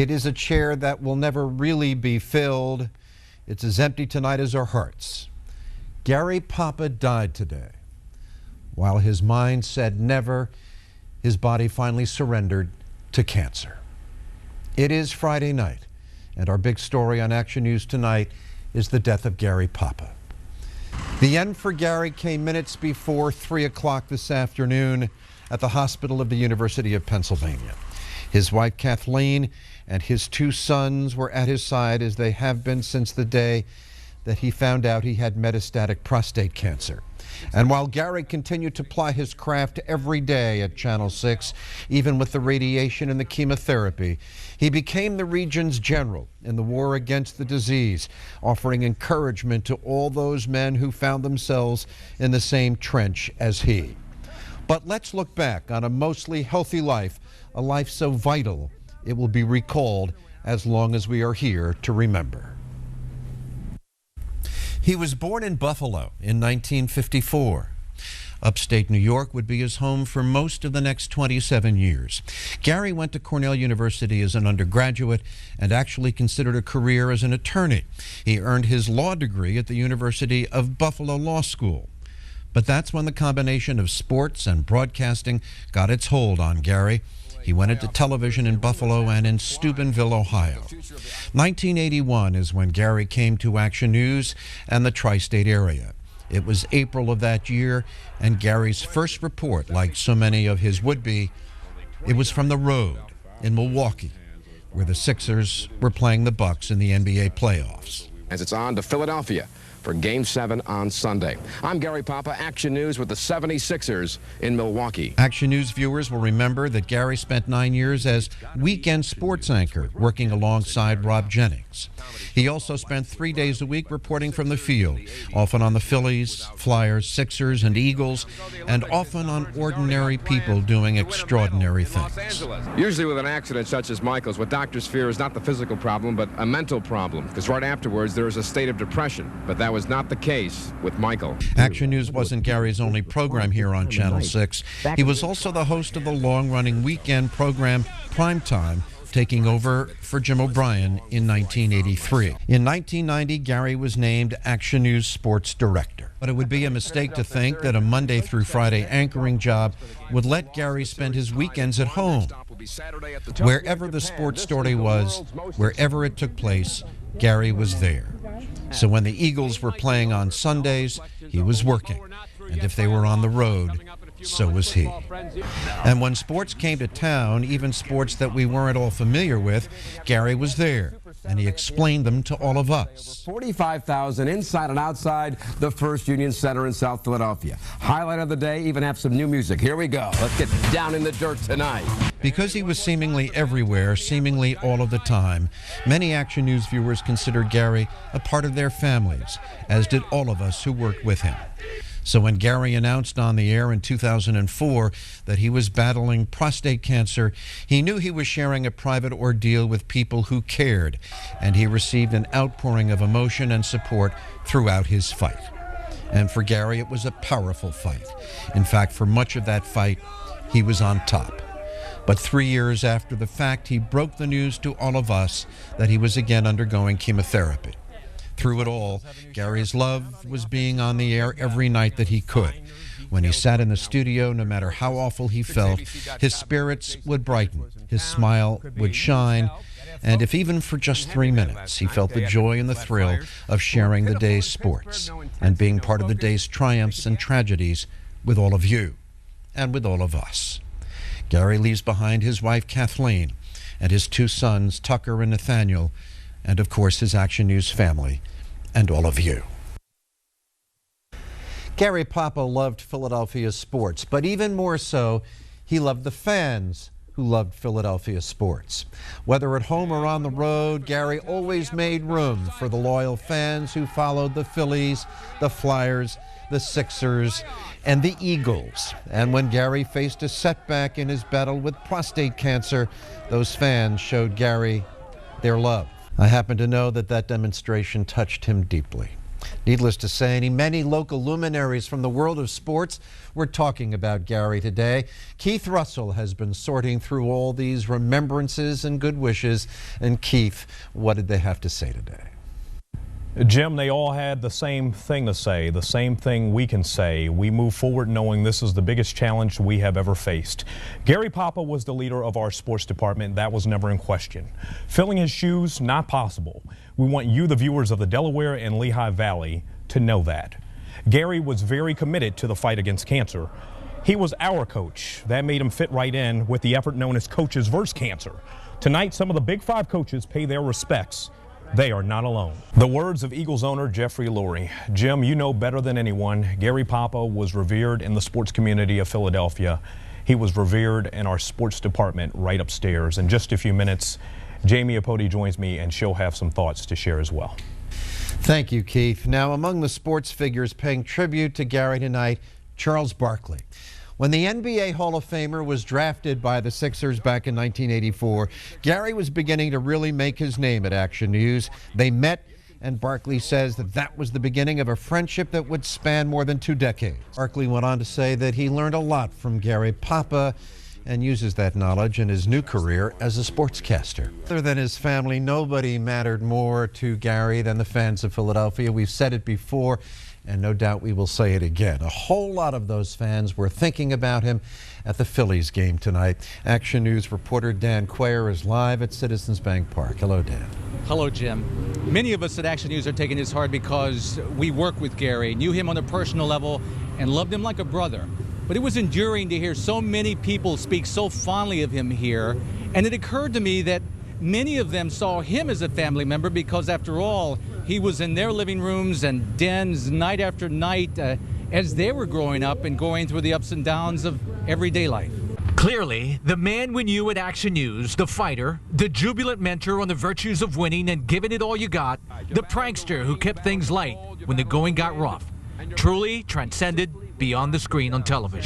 It is a chair that will never really be filled. It's as empty tonight as our hearts. Gary Papa died today. While his mind said never, his body finally surrendered to cancer. It is Friday night, and our big story on Action News tonight is the death of Gary Papa. The end for Gary came minutes before 3 o'clock this afternoon at the hospital of the University of Pennsylvania. His wife Kathleen and his 2 sons were at his side, as they have been since the day that he found out he had metastatic prostate cancer. And while Gary continued to ply his craft every day at Channel 6, even with the radiation and the chemotherapy, he became the region's general in the war against the disease, offering encouragement to all those men who found themselves in the same trench as he. But let's look back on a mostly healthy life, a life so vital it will be recalled as long as we are here to remember. He was born in Buffalo in 1954. Upstate New York would be his home for most of the next 27 years. Gary went to Cornell University as an undergraduate and actually considered a career as an attorney. He earned his law degree at the University of Buffalo Law School. But that's when the combination of sports and broadcasting got its hold on Gary. He went into television in Buffalo and in Steubenville, Ohio. 1981 is when Gary came to Action News and the tri-state area. It was April of that year, and Gary's first report, like so many of his would-be, it was from the road in Milwaukee, where the Sixers were playing the Bucks in the NBA playoffs. As it's on to Philadelphia for Game 7 on Sunday. I'm Gary Papa, Action News with the 76ers in Milwaukee. Action News viewers will remember that Gary spent 9 years as weekend sports anchor, working alongside Rob Jennings. He also spent 3 days a week reporting from the field, often on the Phillies, Flyers, Sixers, and Eagles, and often on ordinary people doing extraordinary things. Usually with an accident such as Michael's, what doctors fear is not the physical problem, but a mental problem, because right afterwards there is a state of depression. But that was not the case with Michael. Action News wasn't Gary's only program here on Channel 6. He was also the host of the long-running weekend program Primetime, taking over for Jim O'Brien in 1983. In 1990, Gary was named Action News Sports Director. But it would be a mistake to think that a Monday through Friday anchoring job would let Gary spend his weekends at home. Wherever the sports story was, wherever it took place, Gary was there. So when the Eagles were playing on Sundays, he was working. And if they were on the road, so was he. And when sports came to town, even sports that we weren't all familiar with, Gary was there, and he explained them to all of us. 45,000 inside and outside the First Union Center in South Philadelphia. Highlight of the day, even have some new music. Here we go. Let's get down in the dirt tonight. Because he was seemingly everywhere, seemingly all of the time, many Action News viewers considered Gary a part of their families, as did all of us who worked with him. So when Gary announced on the air in 2004 that he was battling prostate cancer, he knew he was sharing a private ordeal with people who cared, and he received an outpouring of emotion and support throughout his fight. And for Gary, it was a powerful fight. In fact, for much of that fight, he was on top. But 3 years after the fact, he broke the news to all of us that he was again undergoing chemotherapy. Through it all, Gary's love was being on the air every night that he could. When he sat in the studio, no matter how awful he felt, his spirits would brighten, his smile would shine, and if even for just 3 minutes, he felt the joy and the thrill of sharing the day's sports and being part of the day's triumphs and tragedies with all of you and with all of us. Gary leaves behind his wife Kathleen and his 2 sons, Tucker and Nathaniel, and of course his Action News family and all of you. Gary Papa loved Philadelphia sports, but even more so, he loved the fans who loved Philadelphia sports. Whether at home or on the road, Gary always made room for the loyal fans who followed the Phillies, the Flyers, the Sixers, and the Eagles. And when Gary faced a setback in his battle with prostate cancer, those fans showed Gary their love. I happen to know that that demonstration touched him deeply. Needless to say, many local luminaries from the world of sports were talking about Gary today. Keith Russell has been sorting through all these remembrances and good wishes. And Keith, what did they have to say today? Jim, they all had the same thing to say, the same thing we can say. We move forward knowing this is the biggest challenge we have ever faced. Gary Papa was the leader of our sports department. That was never in question. Filling his shoes, not possible. We want you, the viewers of the Delaware and Lehigh Valley, to know that. Gary was very committed to the fight against cancer. He was our coach. That made him fit right in with the effort known as Coaches vs. Cancer. Tonight, some of the Big Five coaches pay their respects. They are not alone. The words of Eagles owner Jeffrey Lurie. Jim, you know better than anyone, Gary Papa was revered in the sports community of Philadelphia. He was revered in our sports department right upstairs. In just a few minutes, Jamie Apodi joins me and she'll have some thoughts to share as well. Thank you, Keith. Now, among the sports figures paying tribute to Gary tonight, Charles Barkley. When the NBA Hall of Famer was drafted by the Sixers back in 1984, Gary was beginning to really make his name at Action News. They met, and Barkley says that was the beginning of a friendship that would span more than 2 decades. Barkley went on to say that he learned a lot from Gary Papa and uses that knowledge in his new career as a sportscaster. Other than his family, nobody mattered more to Gary than the fans of Philadelphia. We've said it before, and no doubt we will say it again. A whole lot of those fans were thinking about him at the Phillies game tonight. Action News reporter Dan Quayer is live at Citizens Bank Park. Hello, Dan. Hello, Jim. Many of us at Action News are taking this hard because we work with Gary, knew him on a personal level, and loved him like a brother. But it was enduring to hear so many people speak so fondly of him here, and it occurred to me that many of them saw him as a family member because, after all, he was in their living rooms and dens night after night as they were growing up and going through the ups and downs of everyday life. Clearly, the man we knew at Action News, the fighter, the jubilant mentor on the virtues of winning and giving it all you got, the prankster who kept things light when the going got rough, truly transcended beyond the screen on television.